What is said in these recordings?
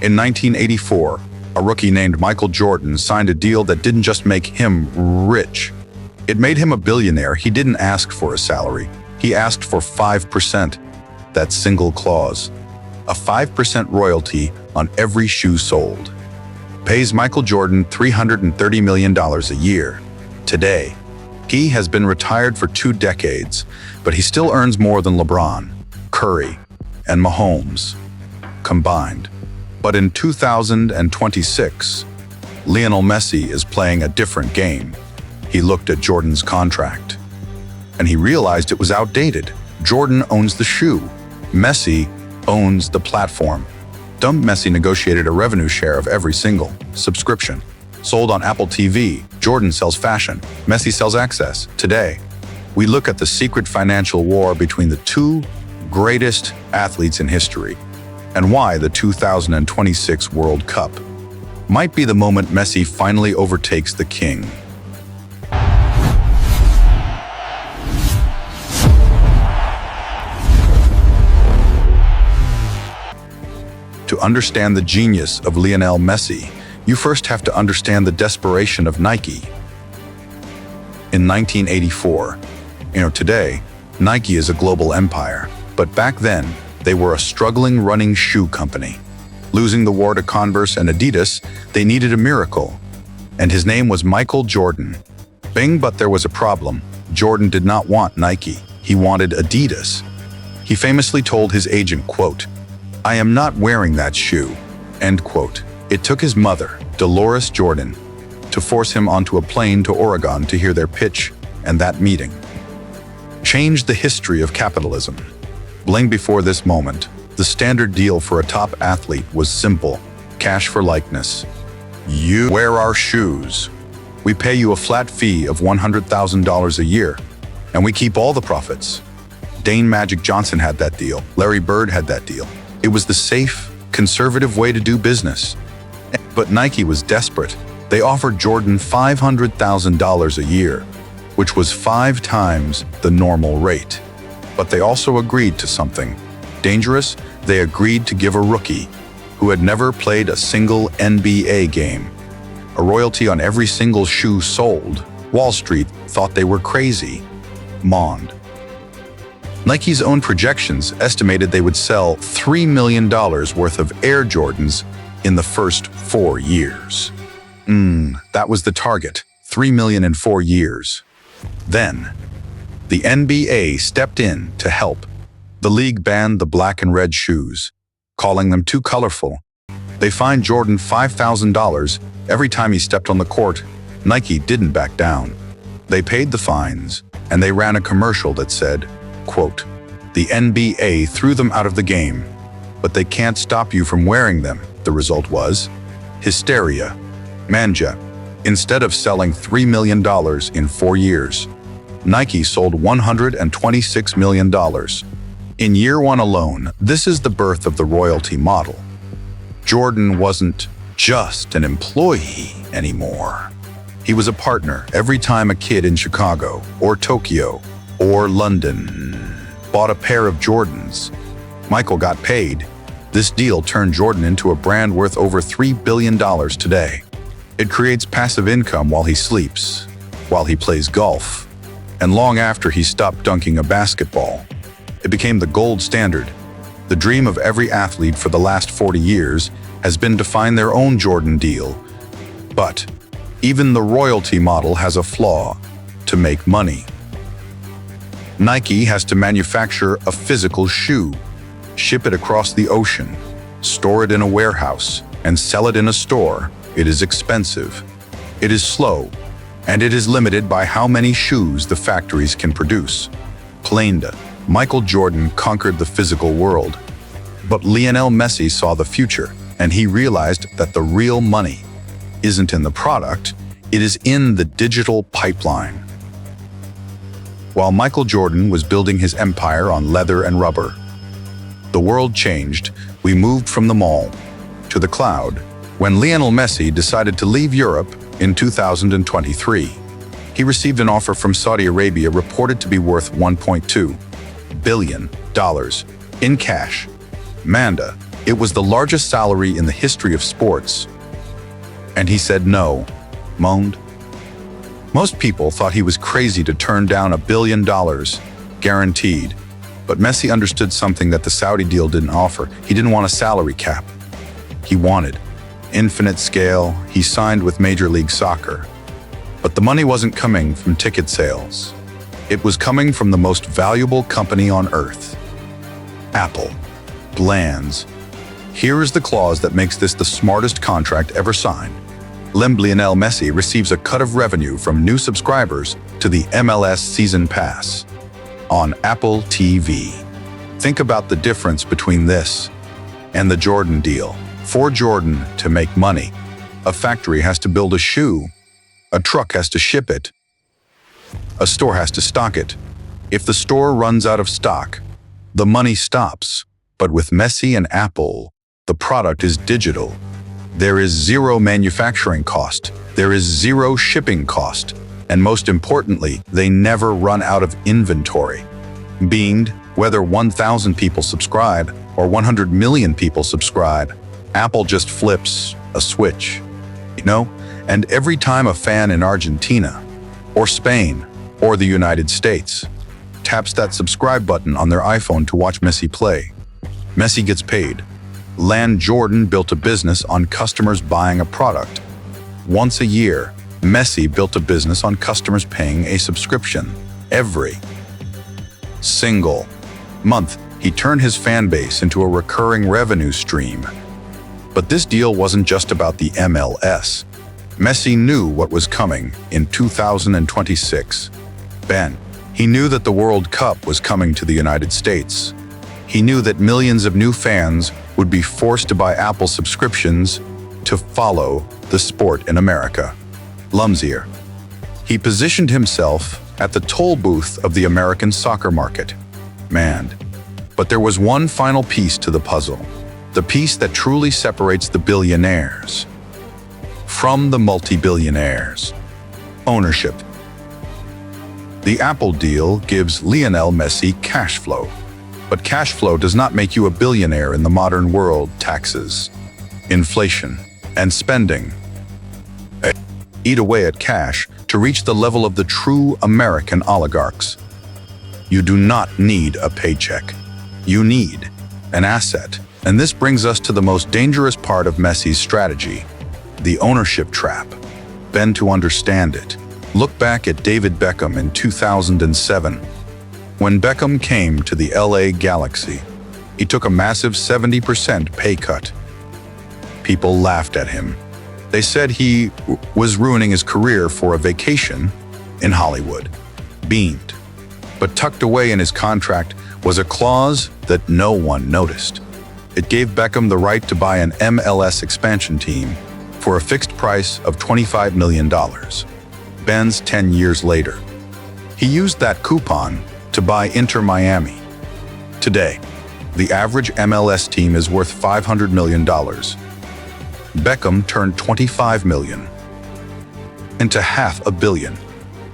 In 1984, a rookie named Michael Jordan signed a deal that didn't just make him rich. It made him a billionaire. He didn't ask for a salary. He asked for 5%. That single clause. A 5% royalty on every shoe sold. Pays Michael Jordan $330 million a year. Today, he has been retired for 2 decades, but he still earns more than LeBron, Curry, and Mahomes combined. But in 2026, Lionel Messi is playing a different game. He looked at Jordan's contract, and he realized it was outdated. Jordan owns the shoe. Messi owns the platform. Messi negotiated a revenue share of every single subscription. Sold on Apple TV, Jordan sells fashion, Messi sells access. Today, we look at the secret financial war between the 2 greatest athletes in history, and why the 2026 World Cup might be the moment Messi finally overtakes the king. To understand the genius of Lionel Messi, you first have to understand the desperation of Nike. In 1984, today, Nike is a global empire, but back then, they were a struggling running shoe company. Losing the war to Converse and Adidas, they needed a miracle, and his name was Michael Jordan. But there was a problem. Jordan did not want Nike. He wanted Adidas. He famously told his agent, quote, "I am not wearing that shoe," end quote. It took his mother, Dolores Jordan, to force him onto a plane to Oregon to hear their pitch, and that meeting changed the history of capitalism. Before this moment, the standard deal for a top athlete was simple: cash for likeness. You wear our shoes. We pay you a flat fee of $100,000 a year, and we keep all the profits. Dane Magic Johnson had that deal. Larry Bird had that deal. It was the safe, conservative way to do business. But Nike was desperate. They offered Jordan $500,000 a year, which was 5 times the normal rate. But they also agreed to something dangerous. They agreed to give a rookie who had never played a single NBA game a royalty on every single shoe sold. Wall Street thought they were crazy. Nike's own projections estimated they would sell $3 million worth of Air Jordans in the first 4 years. That was the target, 3 million in 4 years. Then, the NBA stepped in to help. The league banned the black and red shoes, calling them too colorful. They fined Jordan $5,000 every time he stepped on the court. Nike didn't back down. They paid the fines, and they ran a commercial that said, quote, "The NBA threw them out of the game, but they can't stop you from wearing them." The result was hysteria. Manja. Instead of selling $3 million in 4 years, Nike sold $126 million. In year 1 alone, this is the birth of the royalty model. Jordan wasn't just an employee anymore. He was a partner. Every time a kid in Chicago or Tokyo or London bought a pair of Jordans, Michael got paid. This deal turned Jordan into a brand worth over $3 billion today. It creates passive income while he sleeps, while he plays golf, and long after he stopped dunking a basketball. It became the gold standard. The dream of every athlete for the last 40 years has been to find their own Jordan deal. But even the royalty model has a flaw: to make money. Nike has to manufacture a physical shoe, ship it across the ocean, store it in a warehouse, and sell it in a store. It is expensive. It is slow, and it is limited by how many shoes the factories can produce. Michael Jordan conquered the physical world, but Lionel Messi saw the future, and he realized that the real money isn't in the product, it is in the digital pipeline. While Michael Jordan was building his empire on leather and rubber, the world changed. We moved from the mall to the cloud when Lionel Messi decided to leave Europe in 2023. He received an offer from Saudi Arabia reported to be worth $1.2 billion in cash. It was the largest salary in the history of sports. And he said no, moaned. Most people thought he was crazy to turn down $1 billion, guaranteed. But Messi understood something that the Saudi deal didn't offer. He didn't want a salary cap. He wanted infinite scale. He signed with Major League Soccer. But the money wasn't coming from ticket sales. It was coming from the most valuable company on earth, Apple. Blands. Here is the clause that makes this the smartest contract ever signed. Lionel Messi receives a cut of revenue from new subscribers to the MLS Season Pass on Apple TV. Think about the difference between this and the Jordan deal. For Jordan to make money, a factory has to build a shoe, a truck has to ship it, a store has to stock it. If the store runs out of stock, the money stops. But with Messi and Apple, the product is digital. There is zero manufacturing cost. There is zero shipping cost. And most importantly, they never run out of inventory. Being whether 1,000 people subscribe or 100 million people subscribe, Apple just flips a switch, And every time a fan in Argentina or Spain or the United States taps that subscribe button on their iPhone to watch Messi play, Messi gets paid. Jordan built a business on customers buying a product. Once a year, Messi built a business on customers paying a subscription. Every single month, he turned his fan base into a recurring revenue stream. But this deal wasn't just about the MLS. Messi knew what was coming in 2026. He knew that the World Cup was coming to the United States. He knew that millions of new fans would be forced to buy Apple subscriptions to follow the sport in America. Lumsier. He positioned himself at the toll booth of the American soccer market. But there was one final piece to the puzzle, the piece that truly separates the billionaires from the multi-billionaires: ownership. The Apple deal gives Lionel Messi cash flow. But cash flow does not make you a billionaire in the modern world. Taxes, inflation, and spending eat away at cash to reach the level of the true American oligarchs. You do not need a paycheck. You need an asset. And this brings us to the most dangerous part of Messi's strategy, the ownership trap. To understand it, look back at David Beckham in 2007. When Beckham came to the LA Galaxy, he took a massive 70% pay cut. People laughed at him. They said he was ruining his career for a vacation in Hollywood. But tucked away in his contract was a clause that no one noticed. It gave Beckham the right to buy an MLS expansion team for a fixed price of $25 million. 10 years later, he used that coupon to buy Inter Miami. Today, the average MLS team is worth $500 million. Beckham turned $25 million into $500 million.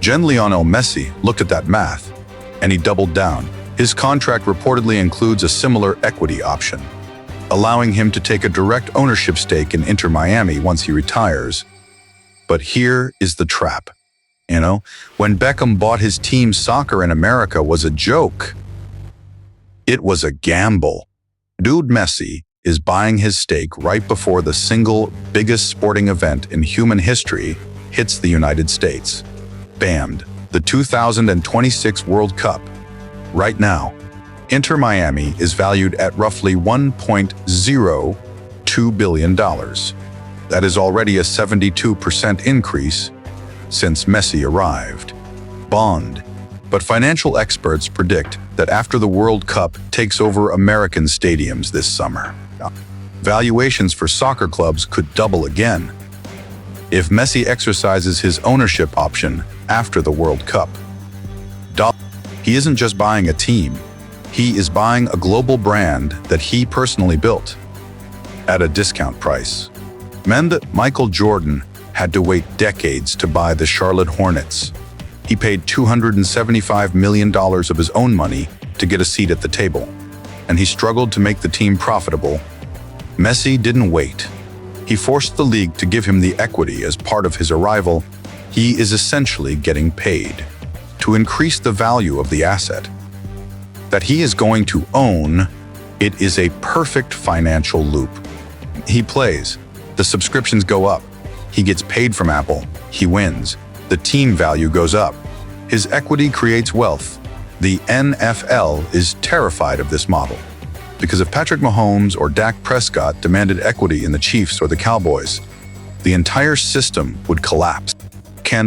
Lionel Messi looked at that math, and he doubled down. His contract reportedly includes a similar equity option, allowing him to take a direct ownership stake in Inter Miami once he retires. But here is the trap. When Beckham bought his team, soccer in America was a joke. It was a gamble. Messi is buying his stake right before the single biggest sporting event in human history hits the United States. The 2026 World Cup. Right now, Inter Miami is valued at roughly $1.02 billion. That is already a 72% increase since Messi arrived. But financial experts predict that after the World Cup takes over American stadiums this summer, valuations for soccer clubs could double again if Messi exercises his ownership option after the World Cup. He isn't just buying a team, he is buying a global brand that he personally built at a discount price. Michael Jordan had to wait decades to buy the Charlotte Hornets. He paid $275 million of his own money to get a seat at the table, and he struggled to make the team profitable Messi didn't wait. He forced the league to give him the equity as part of his arrival. He is essentially getting paid to increase the value of the asset that he is going to own. It is a perfect financial loop. He plays, the subscriptions go up, he gets paid from Apple, he wins, the team value goes up, his equity creates wealth. The NFL is terrified of this model, because if Patrick Mahomes or Dak Prescott demanded equity in the Chiefs or the Cowboys, the entire system would collapse.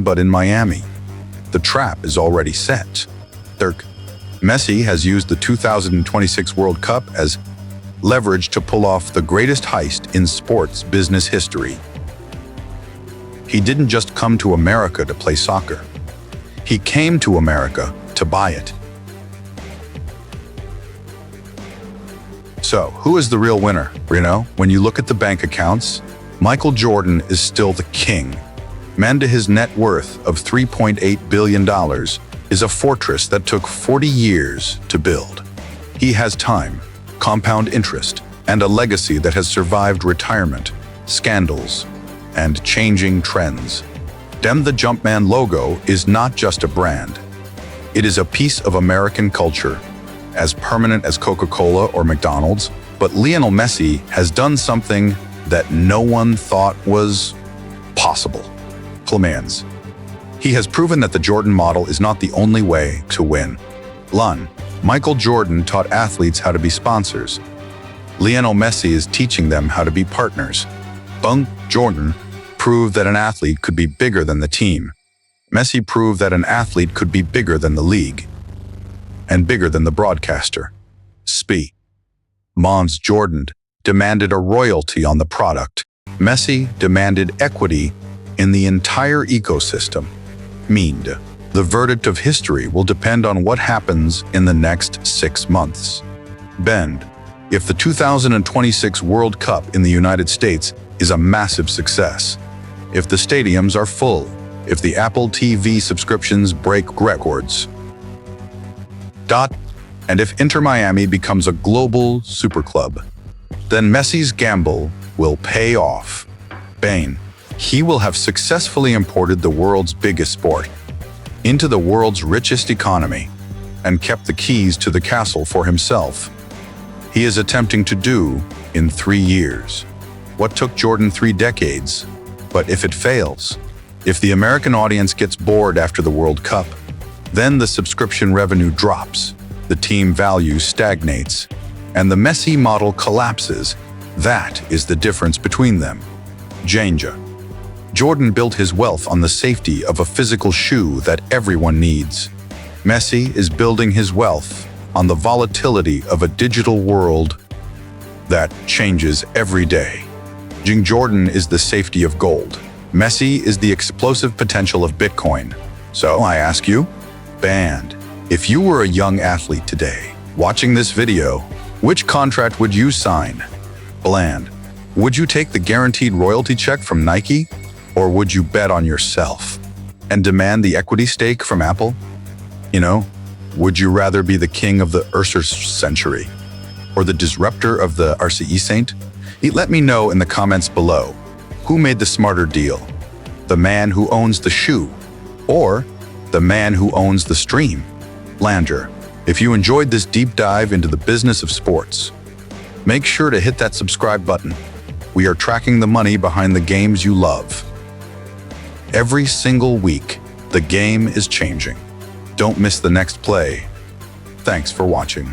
But in Miami, the trap is already set. Messi has used the 2026 World Cup as leverage to pull off the greatest heist in sports business history. He didn't just come to America to play soccer. He came to America to buy it. So, who is the real winner? When you look at the bank accounts, Michael Jordan is still the king. His net worth of $3.8 billion is a fortress that took 40 years to build. He has time, compound interest, and a legacy that has survived retirement, scandals, and changing trends. The Jumpman logo is not just a brand. It is a piece of American culture, as permanent as Coca-Cola or McDonald's, but Lionel Messi has done something that no one thought was possible. He has proven that the Jordan model is not the only way to win. Michael Jordan taught athletes how to be sponsors. Lionel Messi is teaching them how to be partners. Jordan proved that an athlete could be bigger than the team. Messi proved that an athlete could be bigger than the league and bigger than the broadcaster. Jordan demanded a royalty on the product. Messi demanded equity in the entire ecosystem. The verdict of history will depend on what happens in the next 6 months. If the 2026 World Cup in the United States is a massive success, if the stadiums are full, if the Apple TV subscriptions break records, and if Inter Miami becomes a global superclub, then Messi's gamble will pay off. He will have successfully imported the world's biggest sport into the world's richest economy and kept the keys to the castle for himself. He is attempting to do in 3 years what took Jordan 3 decades. But if it fails, if the American audience gets bored after the World Cup, then the subscription revenue drops, the team value stagnates, and the Messi model collapses. That is the difference between them. Jordan built his wealth on the safety of a physical shoe that everyone needs. Messi is building his wealth on the volatility of a digital world that changes every day. Jordan is the safety of gold. Messi is the explosive potential of Bitcoin. So I ask you, if you were a young athlete today, watching this video, which contract would you sign? Would you take the guaranteed royalty check from Nike? Or would you bet on yourself and demand the equity stake from Apple? Would you rather be the king of the Ursa century or the disruptor of the RCE Saint? Let me know in the comments below. Who made the smarter deal? The man who owns the shoe or the man who owns the stream? If you enjoyed this deep dive into the business of sports, make sure to hit that subscribe button. We are tracking the money behind the games you love. Every single week, the game is changing. Don't miss the next play. Thanks for watching.